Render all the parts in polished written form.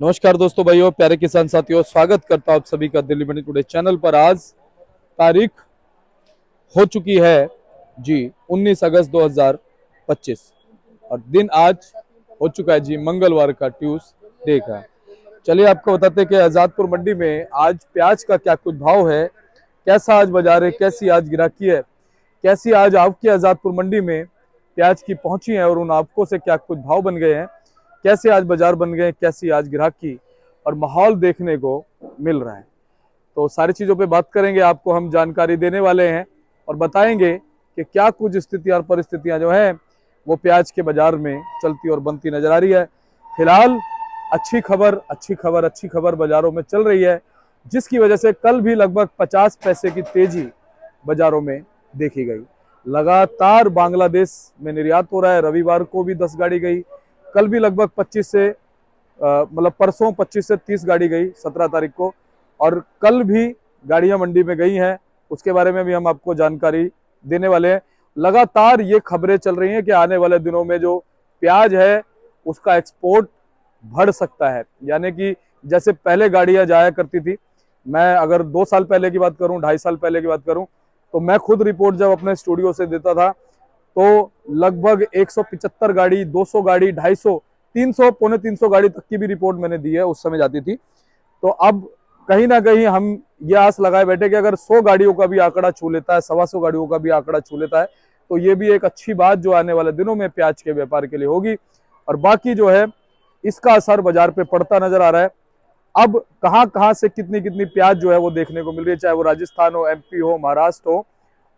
नमस्कार दोस्तों, भाइयों, प्यारे किसान साथियों, स्वागत करता हूं आप सभी का दिल्ली मंडी टुडे चैनल पर। आज तारीख हो चुकी है जी 19 अगस्त 2025 और दिन आज हो चुका है जी मंगलवार का ट्यूसडे का। चलिए आपको बताते हैं कि आजादपुर मंडी में आज प्याज का क्या कुछ भाव है, कैसा आज बाजार है, कैसी आज गिराकी है, कैसी आज आपकी आजादपुर मंडी में प्याज की पहुंची है और उन आपको से क्या कुछ भाव बन गए हैं, कैसे आज बाजार बन गए, कैसी आज ग्राहकी और माहौल देखने को मिल रहा है। तो सारी चीजों पे बात करेंगे, आपको हम जानकारी देने वाले हैं और बताएंगे कि क्या कुछ स्थितियां और परिस्थितियां जो है वो प्याज के बाजार में चलती और बनती नजर आ रही है। फिलहाल अच्छी खबर अच्छी खबर अच्छी खबर बाजारों में चल रही है, जिसकी वजह से कल भी लगभग 50 पैसे की तेजी बाजारों में देखी गई। लगातार बांग्लादेश में निर्यात हो रहा है। रविवार को भी 10 गाड़ी गई, कल भी लगभग 25 से मतलब परसों 25 से 30 गाड़ी गई 17 तारीख को, और कल भी गाड़ियां मंडी में गई हैं। उसके बारे में भी हम आपको जानकारी देने वाले हैं। लगातार ये खबरें चल रही हैं कि आने वाले दिनों में जो प्याज है उसका एक्सपोर्ट बढ़ सकता है, यानी कि जैसे पहले गाड़ियां जाया करती थी। मैं अगर 2 साल पहले की बात करूं, 2.5 साल पहले की बात करूं, तो मैं खुद रिपोर्ट जब अपने स्टूडियो से देता था तो लगभग 175 गाड़ी, 200 गाड़ी, 250, 300, पौने 300 गाड़ी तक की भी रिपोर्ट मैंने दी है, उस समय जाती थी। तो अब कहीं ना कहीं हम ये आस लगाए बैठे कि अगर 100 गाड़ियों का भी आंकड़ा छू लेता है, 125 गाड़ियों का भी आंकड़ा छू लेता है, तो ये भी एक अच्छी बात जो आने वाले दिनों में प्याज के व्यापार के लिए होगी। और बाकी जो है इसका असर बाजार पे पड़ता नजर आ रहा है। अब कहां कहां से कितनी कितनी प्याज जो है वो देखने को मिल रही है, चाहे वो राजस्थान हो, एमपी हो, महाराष्ट्र हो,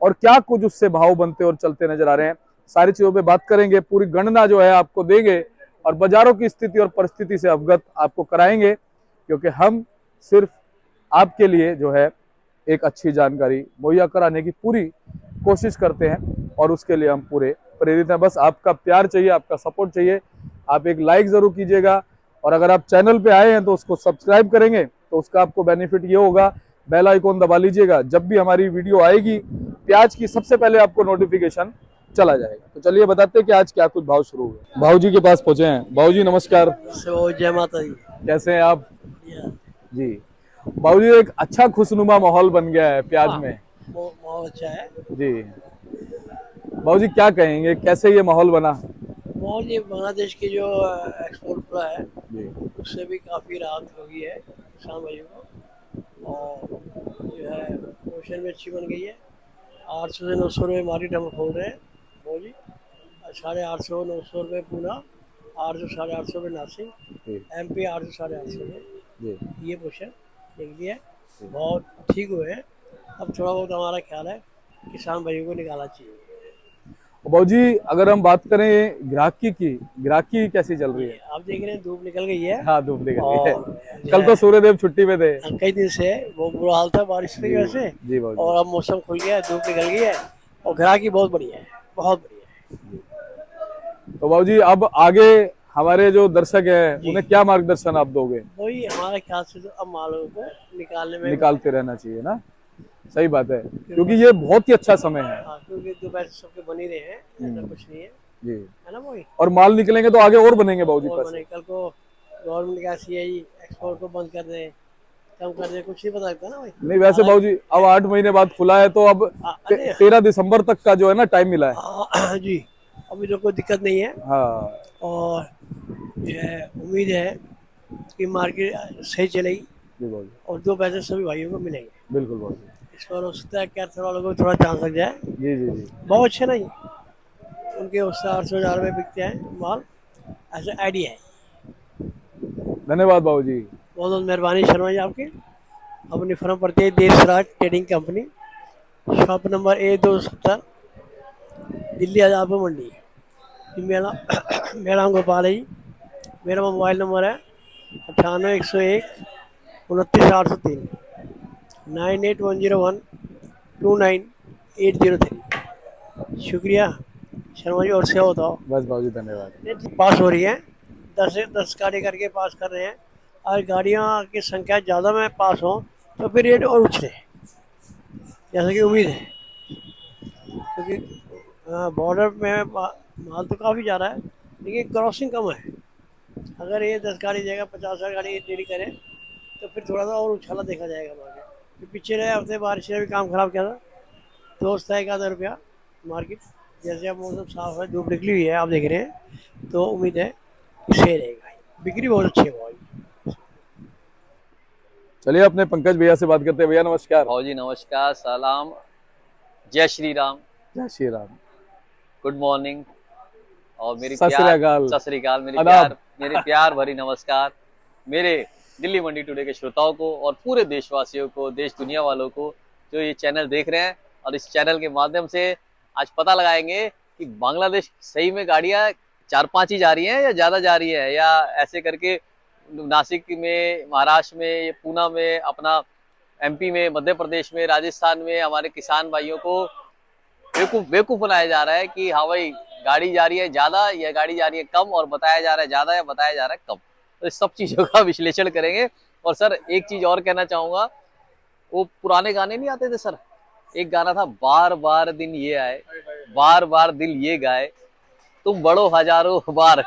और क्या कुछ उससे भाव बनते और चलते नजर आ रहे हैं। सारी चीजों पे बात करेंगे, पूरी गणना जो है आपको देंगे और बाजारों की स्थिति और परिस्थिति से अवगत आपको कराएंगे, क्योंकि हम सिर्फ आपके लिए जो है एक अच्छी जानकारी मुहैया कराने की पूरी कोशिश करते हैं और उसके लिए हम पूरे प्रेरित हैं। बस आपका प्यार चाहिए, आपका सपोर्ट चाहिए। आप एक लाइक जरूर कीजिएगा, और अगर आप चैनल पे आए हैं तो उसको सब्सक्राइब करेंगे तो उसका आपको बेनिफिट ये होगा, बेल आइकॉन दबा लीजिएगा, जब भी हमारी वीडियो आएगी प्याज की सबसे पहले आपको नोटिफिकेशन चला जाएगा। तो चलिए बताते हैं कि आज क्या कुछ भाव शुरू हुए। भाऊ जी के पास पहुंचे हैं। भाऊ जी नमस्कार। जय माता दी। कैसे हैं आप बढ़िया। जी? भाऊ जी, एक अच्छा खुशनुमा माहौल बन गया है प्याज हाँ, में बहुत अच्छा है। जी। भाऊ जी क्या कहेंगे, कैसे ये माहौल बना? और ये बांग्लादेश की जो एक्सपोर्ट खुला है जी उससे भी काफ़ी राहत होगी है किसान भाइयों को। और जो है पोजीशन भी अच्छी बन गई है। 800 से 900 रुपये मार्केट हम खोल रहे हैं वो जी। 850 900 रुपये पूना, 800 850 रुपये नासिक, जी MP 800 850 रुपये जी ये पोजीशन देख लिया है। जी। बहुत ठीक हुए हैं। अब थोड़ा बहुत हमारा ख्याल है किसान भाइयों को निकालना चाहिए। भाऊ जी, अगर हम बात करें ग्राहकी की, ग्राहकी कैसी चल रही ये है? आप देख रहे हैं धूप निकल गई है। हाँ, धूप निकल गई है। और जो कल है तो सूर्यदेव छुट्टी पे थे। कई दिन से वो बुरा हाल था बारिश की जी वजह से। जी भाऊ जी और अब मौसम खुल गया है, धूप निकल गई है और ग्राहकी बहुत बढ़िया है, बहुत बढ़िया है। जी। तो भाऊ जी, अब आगे हमारे जो दर्शक हैं जी उन्हें क्या मार्गदर्शन आप दोगे? वही हमारे ख्याल से तो अब मालों को निकालने में मजा निकालते रहना चाहिए ना, सही बात है, है। क्योंकि ये बहुत ही अच्छा समय है। हाँ, क्योंकि दोपहर से सबके बन ही रहे हैं, ऐसा कुछ नहीं है, जी। है ना वही। और माल निकलेंगे तो आगे और बनेंगे भाऊ जी और पैसे। बने कल को गवर्नमेंट का CI एक्सपोर्ट को बंद कर दे, कम कर दे, कुछ नहीं पता लगता ना भाई। नहीं वैसे भाऊ जी, अब 8 महीने बाद खुला है तो अब अरे 13 दिसंबर तक का जो है ना टाइम मिला है। जी, अभी तो कोई दिक्कत नहीं है। हाँ और जो है उम्मीद है कि मार्केट सही चलेगी जी भाऊ जी, और 2 पैसे सभी भाइयों को मिलेंगे। बिल्कुल भाऊ जी। इस पर हो सकता है कैंसर वालों को थोड़ा चांस लग जाए। जी जी जी। बहुत अच्छे नहीं, उनके उससे 800 हज़ार रुपये बिकते हैं माल, ऐसा आइडिया है। धन्यवाद भाऊ जी। बहुत बहुत मेहरबानी शर्मा जी आपकी। अपनी फर्म पड़ती है Deshraj trading company, shop number A270, Delhi Azadpur Mandi. मेरा मेरा नाम गोपाल है जी। मेरा मोबाइल नंबर है 98 101 29 803, 98 101 29 803। शुक्रिया शर्मा जी, और सेवा बताओ। बस भाऊ जी, धन्यवाद। पास हो रही हैं, 10 से 10 गाड़ी करके पास कर रहे हैं। अगर गाड़ियाँ की संख्या ज़्यादा में पास हो तो फिर रेट और उछले, जैसा कि उम्मीद है। क्योंकि बॉर्डर में माल तो काफ़ी ज़्यादा है लेकिन क्रॉसिंग कम है। अगर ये 10 गाड़ी जाएगा, 50 गाड़ी डेली करें तो फिर थोड़ा सा और उछाला देखा जाएगा मार्केट। फिर पिछले हफ्ते बारिश ने भी काम खराब किया था, तो उसका 1 आधा रुपया मार्केट। जैसे अब मौसम साफ है, धूप निकली हुई है, आप देख रहे हैं, तो उम्मीद है कि सही रहेगा, बिक्री बहुत अच्छी है भाई। चलिए अपने पंकज भैया से बात करते हैं। भैया नमस्कार। भाव जी नमस्कार, सलाम, जय श्री राम, जय श्री राम। गुड मॉर्निंग और मेरी सत श्री प्यार अकाल। सत श्री अकाल, आदाब। मेरे प्यार भरी नमस्कार मेरे दिल्ली मंडी टुडे के श्रोताओं को और पूरे देशवासियों को, देश दुनिया वालों को जो ये चैनल देख रहे हैं। और इस चैनल के माध्यम से आज पता लगाएंगे कि बांग्लादेश सही में गाड़ियां 4-5 ही जा रही हैं या ज्यादा जा रही है, या ऐसे करके नासिक में, महाराष्ट्र में, पूना में, अपना एमपी में, मध्य प्रदेश में, राजस्थान में हमारे किसान भाइयों को बेवकूफ बनाया जा रहा है कि हाँ भाई गाड़ी जा रही है ज्यादा या गाड़ी जा रही है कम, और बताया जा रहा है ज्यादा या बताया जा रहा है कम। तो इस सब चीजों का विश्लेषण करेंगे। और सर एक चीज और कहना चाहूंगा, वो पुराने गाने नहीं आते थे सर, एक गाना था, बार बार दिन ये आए, बार बार दिल ये गाए, तुम बड़ो हजारों बार,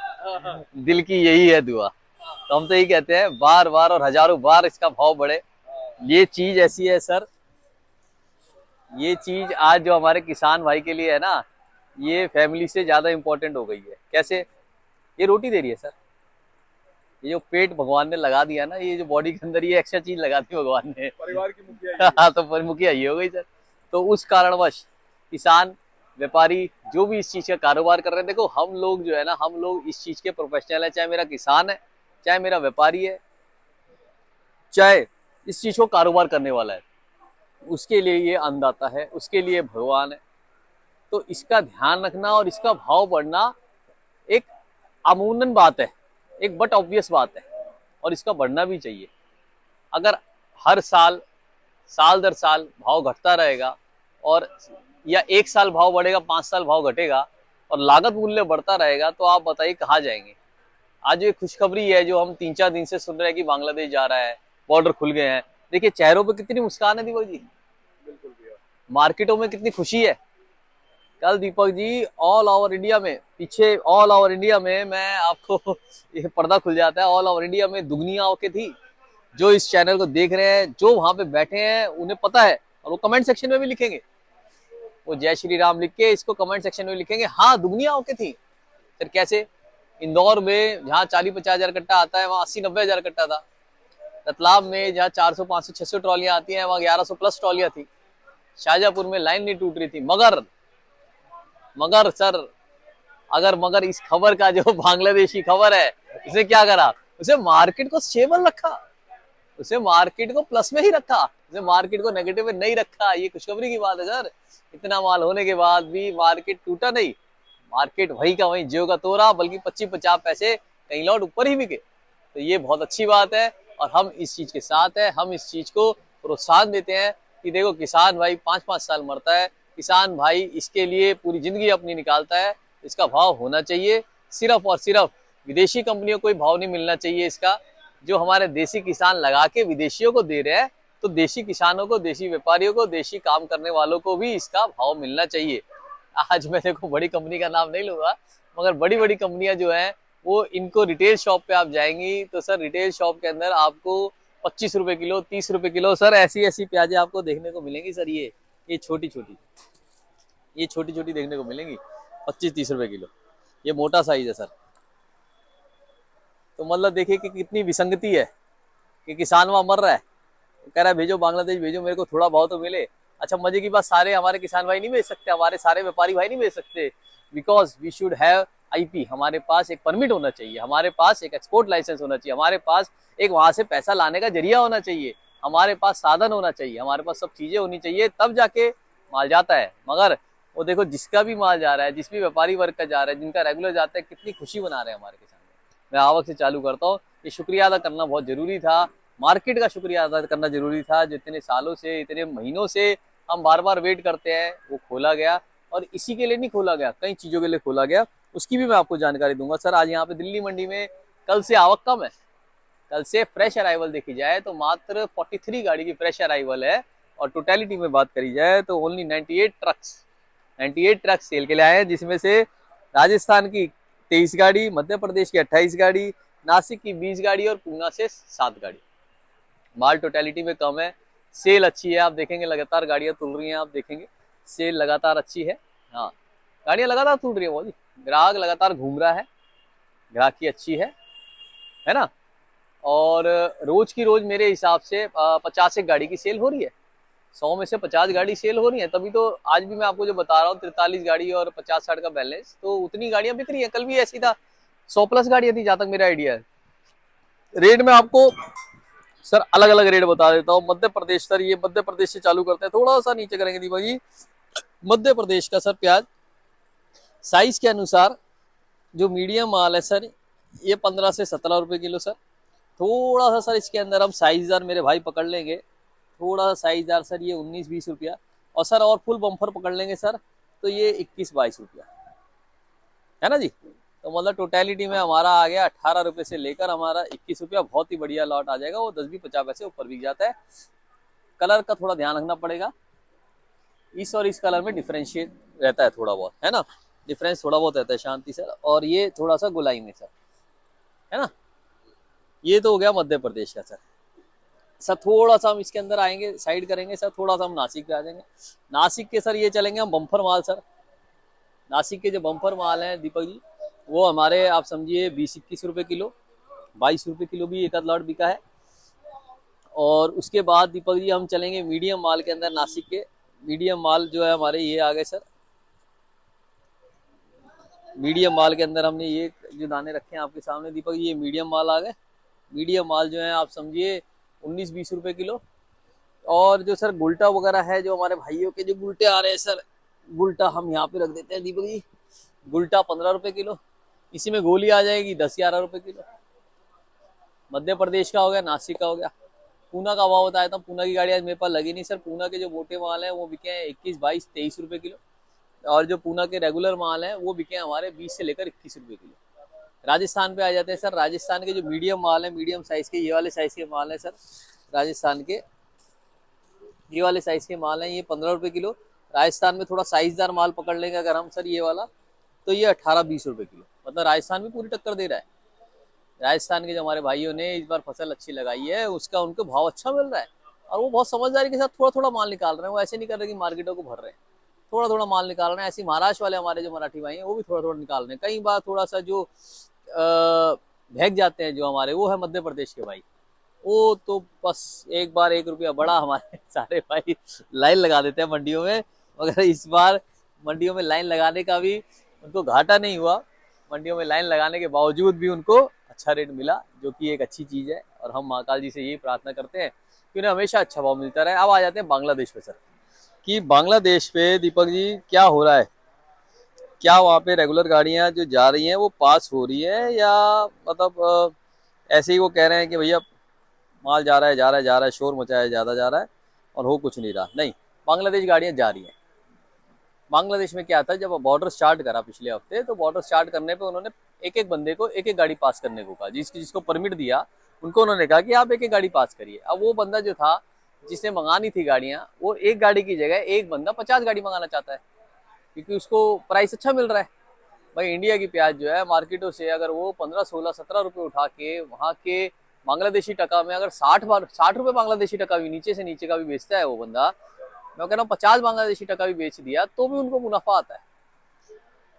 दिल की यही है दुआ। तो हम तो यही कहते हैं, बार बार और हजारों बार इसका भाव बढ़े। ये चीज ऐसी है सर, ये चीज आज जो हमारे किसान भाई के लिए है ना, ये फैमिली से ज्यादा इंपॉर्टेंट हो गई है। कैसे? ये रोटी दे रही है सर, ये जो पेट भगवान ने लगा दिया ना, ये जो बॉडी के अंदर ये एक्स्ट्रा चीज लगा दी भगवान ने, परिवार की मुखिया हाँ तो मुखिया ये हो गई सर। तो उस कारणवश किसान, व्यापारी जो भी इस चीज का कारोबार कर रहे हैं, देखो हम लोग जो है ना, हम लोग इस चीज के प्रोफेशनल है, चाहे मेरा किसान है, चाहे मेरा व्यापारी है, चाहे इस चीज को कारोबार करने वाला है, उसके लिए ये अन्नदाता है, उसके लिए भगवान है। तो इसका ध्यान रखना और इसका भाव बढ़ना एक अमूमन बात है, एक बट ऑब्वियस बात है, और इसका बढ़ना भी चाहिए। अगर हर साल, साल दर साल भाव घटता रहेगा, और या एक साल भाव बढ़ेगा, 5 साल भाव घटेगा, और लागत मूल्य बढ़ता रहेगा, तो आप बताइए कहाँ जाएंगे। आज ये खुशखबरी है जो हम 3-4 दिन से सुन रहे हैं कि बांग्लादेश जा रहा है, बॉर्डर खुल गए हैं। देखिए चेहरों पे कितनी मुस्कान है दीपक जी, बिल्कुल भैया। मार्केटों में कितनी खुशी है। कल Deepak ji all over India में, पीछे ऑल ओवर इंडिया में, मैं आपको ये पर्दा खुल जाता है, ऑल ओवर इंडिया में दुगनी आवकें थी। जो इस चैनल को देख रहे हैं, जो वहां पे बैठे हैं, उन्हें पता है, और वो कमेंट सेक्शन में भी लिखेंगे, वो जय श्री राम लिख के इसको कमेंट सेक्शन में लिखेंगे, हाँ दुगनी आवकें थी। फिर कैसे? इंदौर में जहाँ 40-50 हजार कट्टा आता है, वहाँ 80-90 हजार कट्टा था। रतलाम में जहाँ 400, 500, 600 ट्रॉलियां आती हैं, वहाँ 1100 प्लस ट्रॉलियां थी। शाहजहांपुर में लाइन नहीं टूट रही थी। मगर सर, मगर इस खबर का, जो बांग्लादेशी खबर है, उसे क्या करा? उसे मार्केट को स्टेबल रखा, उसे मार्केट को प्लस में ही रखा, उसे मार्केट को नेगेटिव में नहीं रखा। ये खुशखबरी की बात है सर। इतना माल होने के बाद भी मार्केट टूटा नहीं, मार्केट वही का वही ज्यों का त्यों रहा, बल्कि 25-50 पैसे कहीं लौट ऊपर ही बिके। तो ये बहुत अच्छी बात है, और हम इस चीज के साथ है, हम इस चीज को प्रोत्साहन देते हैं कि देखो किसान भाई 5-5 साल मरता है, किसान भाई इसके लिए पूरी जिंदगी अपनी निकालता है, इसका भाव होना चाहिए। सिर्फ और सिर्फ विदेशी कंपनियों को ही भाव नहीं मिलना चाहिए इसका, जो हमारे देसी किसान लगा के विदेशियों को दे रहे हैं, तो देशी किसानों को, देशी व्यापारियों को, देशी काम करने वालों को भी इसका भाव मिलना चाहिए। आज मैं देखो बड़ी कंपनी का नाम नहीं लूंगा, मगर बड़ी बड़ी कंपनियां जो हैं, वो इनको रिटेल शॉप पे आप जाएंगी तो सर रिटेल शॉप के अंदर आपको 25 रुपए किलो, 30 रुपए किलो सर ऐसी ऐसी प्याजें आपको देखने को मिलेंगी सर। ये छोटी छोटी, ये छोटी छोटी देखने को मिलेंगी, 25-30 रुपए किलो, ये मोटा साइज है सर। तो मतलब देखिए कि कितनी विसंगति है कि किसान वहां मर रहा है, कह रहा है भेजो बांग्लादेश भेजो, मेरे को थोड़ा भाव तो मिले। अच्छा मजे की बात, सारे हमारे किसान भाई नहीं बेच सकते, हमारे सारे व्यापारी भाई नहीं बेच सकते, because we should have IP, हमारे पास एक परमिट होना चाहिए, हमारे पास एक एक्सपोर्ट लाइसेंस होना चाहिए, हमारे पास एक वहां से पैसा लाने का जरिया होना चाहिए, हमारे पास साधन होना चाहिए, हमारे पास सब चीजें होनी चाहिए, तब जाके माल जाता है। मगर वो देखो जिसका भी माल जा रहा है, जिस भी व्यापारी वर्ग का जा रहा है, जिनका रेगुलर जाता है, कितनी खुशी बना रहे हैं हमारे किसान। मैं आवक से चालू करता हूँ, ये शुक्रिया अदा करना बहुत जरूरी था, मार्केट का शुक्रिया अदा करना जरूरी था, जो इतने सालों से, इतने महीनों से हम बार बार वेट करते हैं, वो खोला गया। और इसी के लिए नहीं खोला गया, कई चीजों के लिए खोला गया, उसकी भी मैं आपको जानकारी दूंगा। सर आज यहाँ पे दिल्ली मंडी में कल से आवक कम है, कल से फ्रेश अराइवल देखी जाए तो मात्र 43 गाड़ी की फ्रेश अराइवल है, और टोटलिटी में बात करी जाए तो ओनली 98 ट्रक्स सेल के लिए आए हैं, जिसमें से राजस्थान की 23 गाड़ी, मध्य प्रदेश की 28 गाड़ी, नासिक की 20 गाड़ी और पूना से 7 गाड़ी। माल टोटलिटी में कम है, सेल अच्छी है, आप देखेंगे लगातार गाड़ियां तुल रही हैं, आप देखेंगे सेल लगातार अच्छी है। हाँ, गाड़ियां लगातार तुल रही है बहुत, ग्राहक लगातार घूम रहा है, ग्राहकी अच्छी है ना। और रोज की रोज मेरे हिसाब से 50 एक गाड़ी की सेल हो रही है, 100 में से 50 गाड़ी सेल हो रही है। तभी तो आज भी मैं आपको जो बता रहा हूँ 43 गाड़ी और 50-60 का बैलेंस, तो उतनी गाड़ियां बिक रही है। कल भी ऐसी था, 100 प्लस गाड़ियां थी जहां तक मेरा आइडिया है। रेट में आपको सर अलग अलग रेट बता देता हूँ। मध्य प्रदेश सर, ये मध्य प्रदेश से चालू करते हैं, थोड़ा सा नीचे करेंगे दीपक जी। मध्य प्रदेश का सर प्याज साइज के अनुसार जो मीडियम माल है सर, ये 15 से 17 रुपए किलो सर। थोड़ा सा सर इसके अंदर हम साइजदार मेरे भाई पकड़ लेंगे, थोड़ा सा साइजदार सर, ये 19-20 रुपया। और सर और फुल बम्फर पकड़ लेंगे सर तो ये 21-22 रुपया, है ना जी। तो मतलब टोटलिटी में हमारा आ गया 18 रुपए से लेकर हमारा 21 रुपया। बहुत ही बढ़िया लॉट आ जाएगा, वो 10 भी 50 पैसे ऊपर बिक जाता है। कलर का थोड़ा ध्यान रखना पड़ेगा, इस और इस कलर में डिफरेंशिएट रहता है थोड़ा बहुत, है ना, डिफरेंस थोड़ा बहुत रहता है शांति सर। और ये थोड़ा सा गोलाई में सर, है ना। ये तो हो गया मध्य प्रदेश का सर। सर थोड़ा सा हम इसके अंदर आएंगे, साइड करेंगे सर, थोड़ा सा हम नासिक पे आ जाएंगे। नासिक के सर ये चलेंगे हम बम्फर माल सर। नासिक के जो बम्फर माल हैं दीपक जी, वो हमारे आप समझिए 20-21 रुपए किलो, 22 रुपए किलो भी एक आध लॉट बिका है। और उसके बाद दीपक जी हम चलेंगे मीडियम माल के अंदर। नासिक के मीडियम माल जो है हमारे ये आ गए सर। मीडियम माल के अंदर हमने ये जो दाने रखे हैं आपके सामने दीपक जी, ये मीडियम माल आ गए। मीडियम माल जो है आप समझिए 19-20 रुपए किलो। और जो सर गुल्टा वगैरह है, जो हमारे भाइयों के जो गुल्टे आ रहे हैं सर, गुल्टा हम यहाँ पे रख देते हैं दीपक जी। गुल्टा 15 रुपए किलो, इसी में गोली आ जाएगी 10-11 रुपए किलो। मध्य प्रदेश का हो गया, नासिक का हो गया। पूना का भाव बताया था, पूना की गाड़ी आज मेरे पास लगी नहीं सर। पूना के जो मोटे माल हैं वो बिके हैं 21-22-23 रुपए किलो। और जो पूना के रेगुलर माल हैं वो बिके हमारे 20 से लेकर 21 रुपए किलो। राजस्थान पे आ जाते हैं सर। राजस्थान के जो मीडियम माल है, मीडियम साइज के, ये वाले साइज के माल है सर राजस्थान के, ये वाले साइज के माल हैं, ये 15 रुपए किलो। राजस्थान में थोड़ा साइजदार माल पकड़ लेंगे अगर हम सर, ये वाला, तो ये 18-20 रुपए किलो। मतलब राजस्थान भी पूरी टक्कर दे रहा है। राजस्थान के जो हमारे भाइयों ने इस बार फसल अच्छी लगाई है, उसका उनको भाव अच्छा मिल रहा है। और वो बहुत समझदारी के साथ थोड़ा थोड़ा माल निकाल रहे हैं। वो ऐसे नहीं कर रहे कि मार्केटों को भर रहे हैं, थोड़ा थोड़ा माल निकाल रहे हैं। ऐसे महाराष्ट्र वाले हमारे जो मराठी भाई हैं वो भी थोड़ा थोड़ा निकाल रहे हैं। कई बार थोड़ा सा जो भाग जाते हैं जो हमारे, वो है मध्य प्रदेश के भाई। वो तो बस एक बार 1 रुपया बड़ा हमारे सारे भाई लाइन लगा देते हैं मंडियों में। मगर इस बार मंडियों में लाइन लगाने का भी उनको घाटा नहीं हुआ। मंडियों में लाइन लगाने के बावजूद भी उनको अच्छा रेट मिला, जो कि एक अच्छी चीज है। और हम महाकाल जी से यही प्रार्थना करते हैं कि उन्हें हमेशा अच्छा भाव मिलता रहे। अब आ जाते हैं बांग्लादेश पे सर, कि बांग्लादेश पे दीपक जी क्या हो रहा है। क्या वहाँ पे रेगुलर गाड़ियां जो जा रही हैं वो पास हो रही है, या मतलब ऐसे ही वो कह रहे हैं कि भैया माल जा रहा है जा रहा है जा रहा है, शोर मचाया ज्यादा जा रहा है और हो कुछ नहीं रहा। नहीं, बांग्लादेश गाड़ियां जा रही हैं। बांग्लादेश में क्या था, जब बॉर्डर स्टार्ट करा पिछले हफ्ते, तो बॉर्डर स्टार्ट करने पे उन्होंने एक एक बंदे को एक एक गाड़ी पास करने को कहा। जिसको परमिट दिया उनको उन्होंने कहा कि आप एक एक गाड़ी पास करिए। अब वो बंदा जो था जिसने मंगानी थी गाड़ियां, वो एक गाड़ी की जगह एक बंदा 50 गाड़ी मंगाना चाहता है, क्योंकि उसको प्राइस अच्छा मिल रहा है। भाई इंडिया की प्याज जो है मार्केटों से अगर वो 15-16-17 रुपए उठा के वहाँ के बांग्लादेशी टका में अगर 60 रुपए बांग्लादेशी टका भी नीचे से नीचे का भी बेचता है वो बंदा, मैं कह रहा हूँ 50 बांग्लादेशी टका भी बेच दिया तो भी उनको मुनाफा आता है।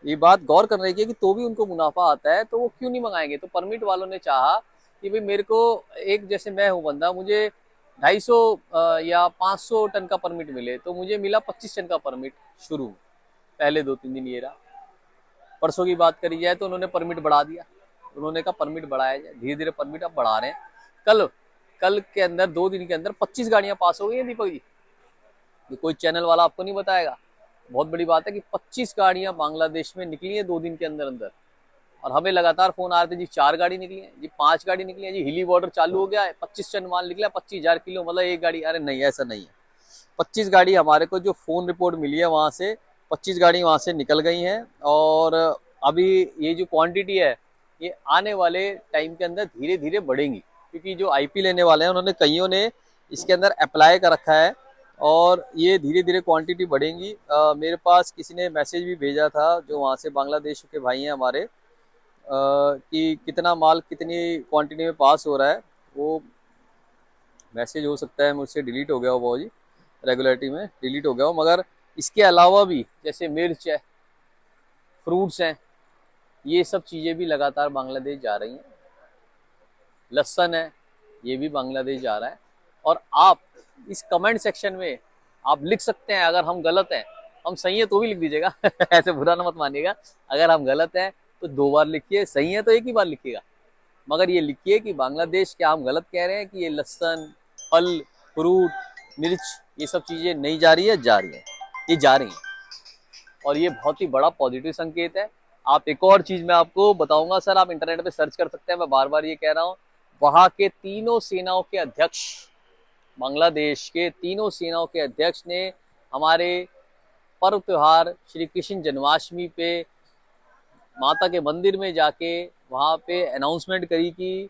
ये बात गौर करने की है कि तो भी उनको मुनाफा आता है, तो वो क्यों नहीं मंगाएंगे। तो परमिट वालों ने चाहा कि भाई मेरे को एक, जैसे मैं हूँ बंदा, मुझे 250 या 500 टन का परमिट मिले, तो मुझे मिला 25 टन का परमिट शुरू में, पहले 2-3 दिन ये रहा। परसों की बात करी जाए तो उन्होंने परमिट बढ़ा दिया। उन्होंने कहा परमिट बढ़ाया जाए, धीरे धीरे परमिट अब बढ़ा रहे हैं। कल के अंदर 2 दिन के अंदर 25 गाड़ियां पास हो गई हैं दीपक जी। ये कोई चैनल वाला आपको नहीं बताएगा। बहुत बड़ी बात है कि 25 गाड़ियां बांग्लादेश में निकली है 2 दिन के अंदर अंदर। और हमें लगातार फोन आ रहे थे जी 4 गाड़ी निकली है जी, 5 गाड़ी निकली है जी, हिली बॉर्डर चालू हो गया है, 25 टन माल निकला, 25,000 किलो, मतलब एक गाड़ी। अरे नहीं, ऐसा नहीं है। 25 गाड़ी हमारे को जो फोन रिपोर्ट मिली है वहां से, 25 गाड़ी वहां से निकल गई हैं। और अभी ये जो क्वांटिटी है ये आने वाले टाइम के अंदर धीरे धीरे बढ़ेंगी, क्योंकि जो आईपी लेने वाले हैं उन्होंने कईयों ने इसके अंदर अप्लाई कर रखा है और ये धीरे धीरे क्वांटिटी बढ़ेंगी। मेरे पास किसी ने मैसेज भी भेजा था जो वहाँ से बांग्लादेश के भाई हैं हमारे, कि कितना माल कितनी क्वांटिटी में पास हो रहा है, वो मैसेज हो सकता है मुझसे डिलीट हो गया हो बाबू जी, रेगुलरिटी में डिलीट हो गया हो। मगर इसके अलावा भी जैसे मिर्च है, फ्रूट्स हैं, ये सब चीज़ें भी लगातार बांग्लादेश जा रही हैं। लहसुन है, ये भी बांग्लादेश जा रहा है। और आप इस कमेंट सेक्शन में आप लिख सकते हैं, अगर हम गलत हैं, हम सही है तो भी लिख दीजिएगा ऐसे बुरा ना मत मानिएगा। अगर हम गलत हैं तो 2 बार लिखिए, सही है तो एक ही बार लिखिएगा, मगर ये लिखिए कि बांग्लादेश क्या हम गलत कह रहे हैं कि ये लहसुन, फल, फ्रूट, मिर्च, ये सब चीज़ें नहीं जा रही है, जा रही है, ये जा रही हैं। और ये बहुत ही बड़ा पॉजिटिव संकेत है। आप एक और चीज़ मैं आपको बताऊंगा सर, आप इंटरनेट पे सर्च कर सकते हैं, मैं बार बार ये कह रहा हूँ। वहाँ के तीनों सेनाओं के अध्यक्ष, बांग्लादेश के तीनों सेनाओं के अध्यक्ष ने हमारे पर्व त्योहार श्री कृष्ण जन्माष्टमी पे माता के मंदिर में जाके वहाँ पे अनाउंसमेंट करी कि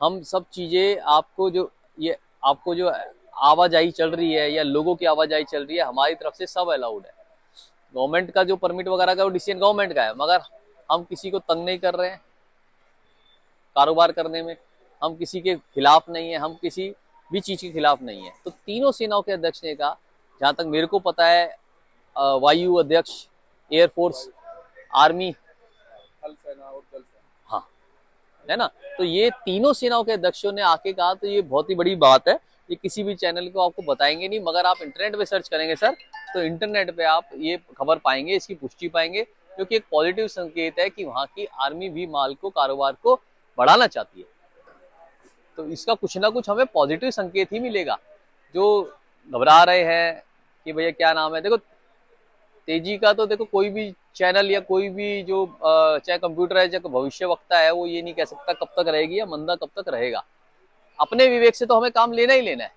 हम सब चीज़ें आपको जो आवाजाही चल रही है या लोगों की आवाजाही चल रही है, हमारी तरफ से सब अलाउड है। गवर्नमेंट का जो परमिट वगैरह का वो डिसीजन गवर्नमेंट का है, मगर हम किसी को तंग नहीं कर रहे हैं कारोबार करने में, हम किसी के खिलाफ नहीं है, हम किसी भी चीज़ के खिलाफ नहीं है। तो तीनों सेनाओं के अध्यक्ष ने कहा, जहाँ तक मेरे को पता है वायु अध्यक्ष, एयरफोर्स, आर्मी, हाँ, है ना, तो ये तीनों सेनाओं के अध्यक्षों ने आके कहा, तो ये बहुत ही बड़ी बात है। ये किसी भी चैनल को आपको बताएंगे नहीं, मगर आप इंटरनेट पे सर्च करेंगे सर, तो इंटरनेट पे आप ये खबर पाएंगे, इसकी पुष्टि पाएंगे, क्योंकि एक पॉजिटिव संकेत है कि वहाँ की आर्मी भी माल को, कारोबार को बढ़ाना चाहती है। तो इसका कुछ ना कुछ हमें पॉजिटिव संकेत ही मिलेगा। जो घबरा रहे हैं कि भैया क्या नाम है, देखो तेजी का तो देखो कोई भी चैनल या कोई भी जो चाहे कंप्यूटर है, चाहे भविष्य वक्ता है, वो ये नहीं कह सकता कब तक रहेगी या मंदा कब तक रहेगा। अपने विवेक से तो हमें काम लेना ही लेना है,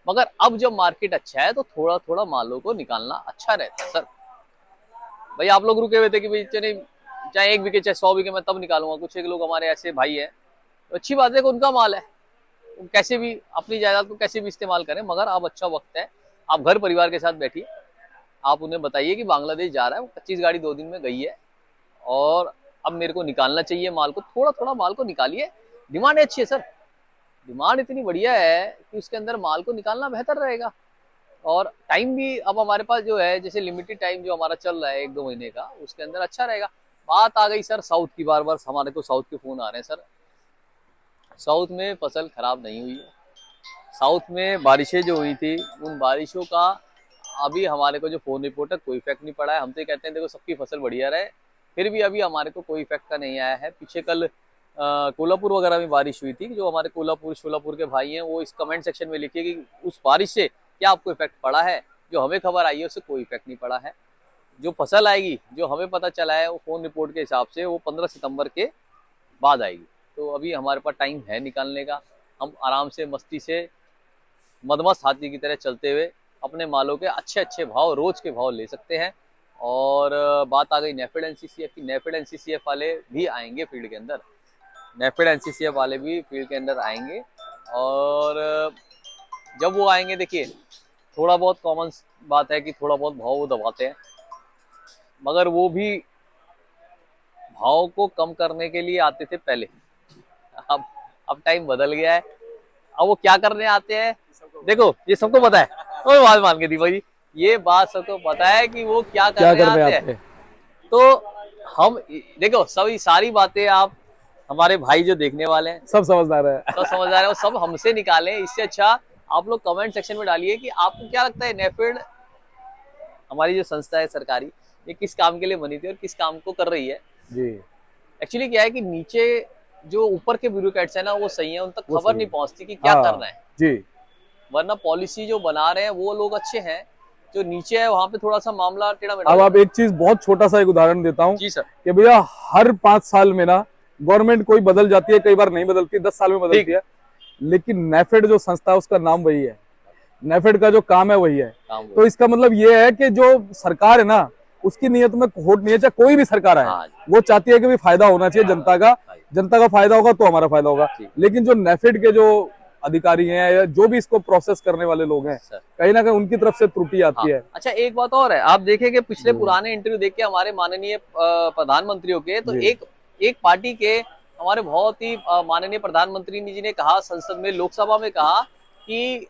मगर अब जब मार्केट अच्छा है तो थोड़ा थोड़ा मालों को निकालना अच्छा रहता है सर। भाई आप लोग रुके हुए थे कि भाई चले चाहे 1 बिके चाहे 100 बिके मैं तब निकालूंगा। कुछ एक लोग हमारे ऐसे भाई है, तो अच्छी बात है कि उनका माल है, वो कैसे भी अपनी जायदाद को कैसे भी इस्तेमाल करें, मगर अब अच्छा वक्त है, आप घर परिवार के साथ बैठिए, आप उन्हें बताइए कि बांग्लादेश जा रहा है, वो 25 गाड़ी 2 दिन में गई है और अब मेरे को निकालना चाहिए माल को, थोड़ा थोड़ा माल को निकालिए। डिमांड अच्छी है सर, डिमांड इतनी बढ़िया है कि उसके अंदर माल को निकालना बेहतर रहेगा। और टाइम भी अब हमारे पास जो है, जैसे लिमिटेड टाइम जो हमारा चल रहा है 1-2 महीने का, उसके अंदर अच्छा रहेगा। बात आ गई सर साउथ की, बार बार हमारे को साउथ के फोन आ रहे हैं सर। साउथ में फसल खराब नहीं हुई है, साउथ में बारिशें जो हुई थी, उन बारिशों का अभी हमारे को जो फोन रिपोर्ट है कोई इफेक्ट नहीं पड़ा है। हम तो कहते हैं देखो सबकी फसल बढ़िया रहे, फिर भी अभी हमारे को कोई इफेक्ट का नहीं आया है। पीछे कल कोल्हापुर वगैरह में बारिश हुई थी, जो हमारे कोल्हापुर शोलापुर के भाई हैं वो इस कमेंट सेक्शन में लिखिए कि उस बारिश से क्या आपको इफेक्ट पड़ा है। जो हमें खबर आई है उससे कोई इफेक्ट नहीं पड़ा है। जो फसल आएगी, जो हमें पता चला है, वो फोन रिपोर्ट के हिसाब से वो 15 सितंबर के बाद आएगी। तो अभी हमारे पास टाइम है निकालने का, हम आराम से मस्ती से मदमस्त हाथी की तरह चलते हुए अपने मालों के अच्छे अच्छे भाव, रोज के भाव ले सकते हैं। और बात आ गई नेफेड एनसीसीएफ की, नेफेड एनसीसीएफ वाले भी आएंगे फील्ड के अंदर, नेफेड एनसीसीएफ वाले भी फील्ड के अंदर आएंगे। और जब वो आएंगे, देखिए थोड़ा बहुत कॉमन बात है कि थोड़ा बहुत भाव वो दबाते हैं, मगर वो भी भाव को कम करने के लिए आते थे पहले। अब टाइम बदल गया है, अब वो क्या करने आते हैं, देखो ये सबको पता है। और बात मान के दीपक जी, ये बात सबको पता है कि वो क्या करने आते हैं। तो हम देखो सभी सारी बातें आप हमारे भाई जो देखने वाले हैं सब समझदार है, सब समझदार है, वो सब हमसे निकालें। इससे अच्छा आप लोग कमेंट सेक्शन में डालिए कि आपको क्या लगता है नेफेड हमारी जो संस्था है सरकारी, ये किस काम के लिए बनी थी और किस काम को कर रही है जी। एक्चुअली क्या है कि नीचे जो ऊपर के ब्यूरोक्रेट्स है ना, वो सही है, उन तक खबर नहीं पहुंचती कि क्या करना है जी। वरना पॉलिसी जो बना रहे हैं वो लोग अच्छे हैं, जो नीचे है वहां पे थोड़ा सा मामला टेढ़ा मेढ़ा। अब आप एक चीज, बहुत छोटा सा एक उदाहरण देता हूँ जी सर, कि भैया हर 5 साल में ना गवर्नमेंट कोई बदल जाती है, कई बार नहीं बदलती, 10 साल में बदलती है, लेकिन नेफेड जो संस्था है उसका नाम वही है, नेफेड का जो काम है वही है। तो इसका मतलब ये है कि जो सरकार है ना, उसकी नीयत में खोट नहीं है, चाहे कोई भी सरकार है, वो चाहती है कि भी फायदा होना चाहिए जनता का, जनता का फायदा होगा तो हमारा फायदा होगा। लेकिन जो नेफेड के जो अधिकारी हैं या जो भी इसको प्रोसेस करने वाले लोग हैं, कहीं ना कहीं उनकी तरफ से त्रुटि आती है। अच्छा एक बात और है, आप देखें कि पिछले पुराने इंटरव्यू देख के हमारे माननीय प्रधानमंत्रियों के, तो एक एक पार्टी के हमारे बहुत ही माननीय प्रधानमंत्री जी ने कहा, संसद में, लोकसभा में कहा कि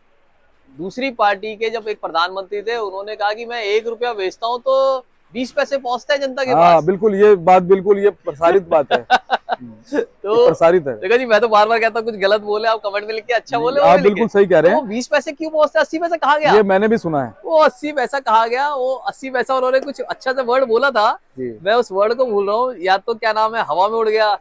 दूसरी पार्टी के जब एक प्रधानमंत्री थे, उन्होंने कहा कि मैं 1 रुपया बेचता हूँ तो 20 पैसे पहुंचता है जनता के हाँ पास। बिल्कुल, ये बात बिल्कुल ये प्रसारित बात है। तो प्रसारित है। देखो जी, मैं तो बार बार कहता हूँ कुछ गलत बोले आप कमेंट में लिख के अच्छा बोले, वो आप भी बिल्कुल लिखे। सही कह रहे तो हैं। वो 20 पैसे क्यों पहुंचता है, 80 पैसे कहा गया? ये मैंने भी सुना है। वो 80 पैसा कहा गया, वो 80 पैसा उन्होंने कुछ अच्छा सा वर्ड बोला था, जी मैं उस वर्ड को भूल रहा हूँ, या तो क्या नाम है, हवा में उड़ गया,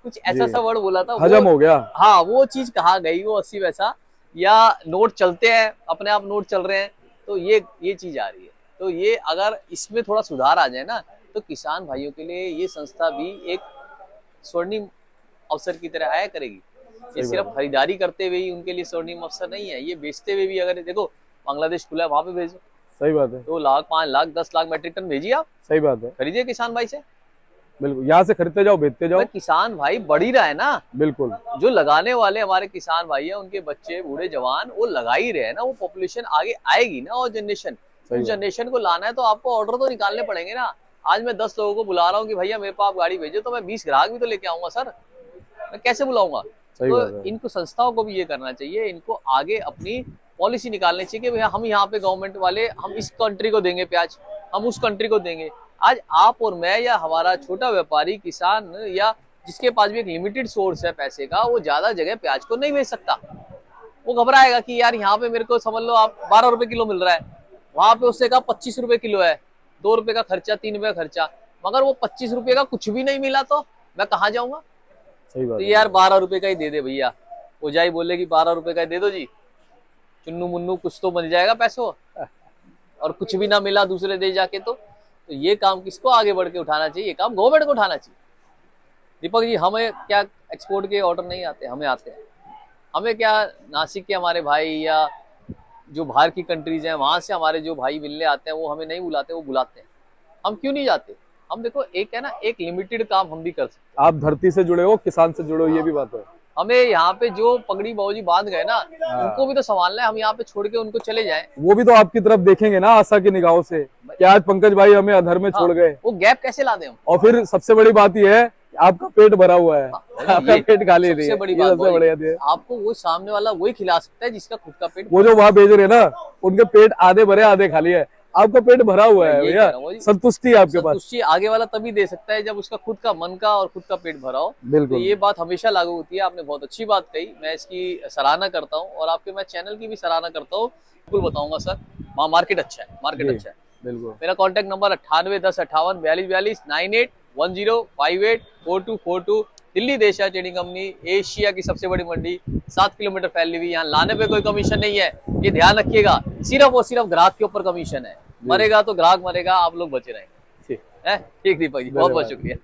कुछ ऐसा जी। सा वर्ड बोला था, हजम हो गया। हाँ वो चीज कहा गई, वो 80 पैसा। या नोट चलते हैं, अपने आप नोट चल रहे हैं, तो ये चीज आ रही है। तो ये अगर इसमें थोड़ा सुधार आ जाए ना, तो किसान भाइयों के लिए ये संस्था भी एक स्वर्णिम अवसर की तरह आया करेगी। ये सही सिर्फ बात है। खरीदारी करते हुए ही उनके लिए स्वर्णिम अवसर नहीं है, ये बेचते हुए भी, अगर देखो बांग्लादेश खुला है, वहां पे भेजो, सही बात है। 2 लाख 5 लाख 10 लाख मेट्रिक टन भेजिए, आप सही बात है। खरीदिए किसान भाई से। बिल्कुल, यहाँ से खरीदते जाओ, बेचते जाओ। मैं किसान भाई बढ़ ही रहा है ना, बिल्कुल जो लगाने वाले हमारे किसान भाई हैं, उनके बच्चे बूढ़े जवान वो लगा ही रहे हैं ना, वो पॉपुलेशन आगे आएगी ना, और जनरेशन, सही उस बात। जनरेशन को लाना है तो आपको ऑर्डर तो निकालने पड़ेंगे ना। आज मैं 10 लोगों को बुला रहा हूँ कि भैया मेरे पास आप गाड़ी भेजो, तो मैं 20 ग्राहक भी तो लेके आऊंगा सर, मैं कैसे बुलाऊंगा? सही तो बात है। इनको संस्थाओं को भी ये करना चाहिए, इनको आगे अपनी पॉलिसी निकालनी चाहिए कि भैया हम यहाँ पे गवर्नमेंट वाले, हम इस कंट्री को देंगे प्याज, हम उस कंट्री को देंगे। आज आप और मैं या हमारा छोटा व्यापारी किसान या जिसके पास भी एक लिमिटेड सोर्स है पैसे का, वो ज्यादा जगह प्याज को नहीं बेच सकता। वो घबराएगा कि यार यहाँ पे मेरे को समझ लो आप 12 रुपए किलो मिल रहा है, वहां पे उससे कहा 25 रुपए किलो है, 2 रुपए का खर्चा, 3 रुपए का खर्चा, मगर वो 25 रुपए का कुछ भी नहीं मिला तो मैं कहाँ जाऊंगा? सही बात तो है। यार 12 रुपए का ही दे दे भैया, वो जाई बोले कि 12 रुपए का ही दे दो जी, चुन्नू मुन्नू कुछ तो मिल जाएगा पैसों, और कुछ भी ना मिला दूसरे देश जाके तो ये काम किसको आगे बढ़ के उठाना चाहिए? ये काम गवर्नमेंट को उठाना चाहिए। दीपक जी, हमें क्या एक्सपोर्ट के ऑर्डर नहीं आते? हमें आते हैं। हमें क्या नासिक के हमारे भाई या जो बाहर की कंट्रीज हैं, वहां से हमारे जो भाई मिलने आते हैं, वो हमें नहीं बुलाते, वो बुलाते हैं। हम क्यों नहीं जाते? हम देखो, एक है ना, एक लिमिटेड काम हम भी कर सकते आप धरती से जुड़े हो, किसान से जुड़े हो, ये भी बात है। हैं। हमें यहाँ पे जो पगड़ी बाबूजी बांध गए ना, उनको भी तो संभालना है। हम यहाँ पे छोड़ के उनको चले जाएं, वो भी तो आपकी तरफ देखेंगे ना आशा की निगाहों से, कि आज पंकज भाई हमें अधर में छोड़ गए। वो गैप कैसे ला दें हम? और फिर सबसे बड़ी बात यह है, आपका पेट भरा हुआ है, आपका ये पेट खाली नहीं सबसे है। बड़ी ये बात सबसे भाई, बड़ी है। आपको वो सामने वाला वही खिला सकता है जिसका खुद का पेट, वो जो वहां भेज रहे हैं ना, उनके पेट आधे भरे आधे खाली है, आपका पेट भरा हुआ है ये भैया, कह रहा हूँ जी। संतुष्टि है आपके पास। संतुष्टि आगे वाला तभी दे सकता है जब उसका खुद का मन का और खुद का पेट भरा हो। तो बिल्कुल ये बात हमेशा लागू होती है। आपने बहुत अच्छी बात कही, मैं इसकी सराहना करता हूँ, और आपके मैं चैनल की भी सराहना करता हूँ। बिल्कुल बताऊंगा सर, वहाँ मार्केट अच्छा है, मार्केट जी, अच्छा है। बिल्कुल। मेरा कॉन्टैक्ट नंबर 9810584242 9810584242। दिल्ली देशिया ट्रेडिंग कंपनी, एशिया की सबसे बड़ी मंडी, 7 किलोमीटर फैली हुई। यहाँ लाने पे कोई कमीशन नहीं है, ये ध्यान रखिएगा। सिर्फ और सिर्फ ग्राहक के ऊपर कमीशन है, मरेगा तो ग्राहक मरेगा, आप लोग बचे रहेंगे। ठीक। ठीक दीपक जी, बहुत बहुत शुक्रिया।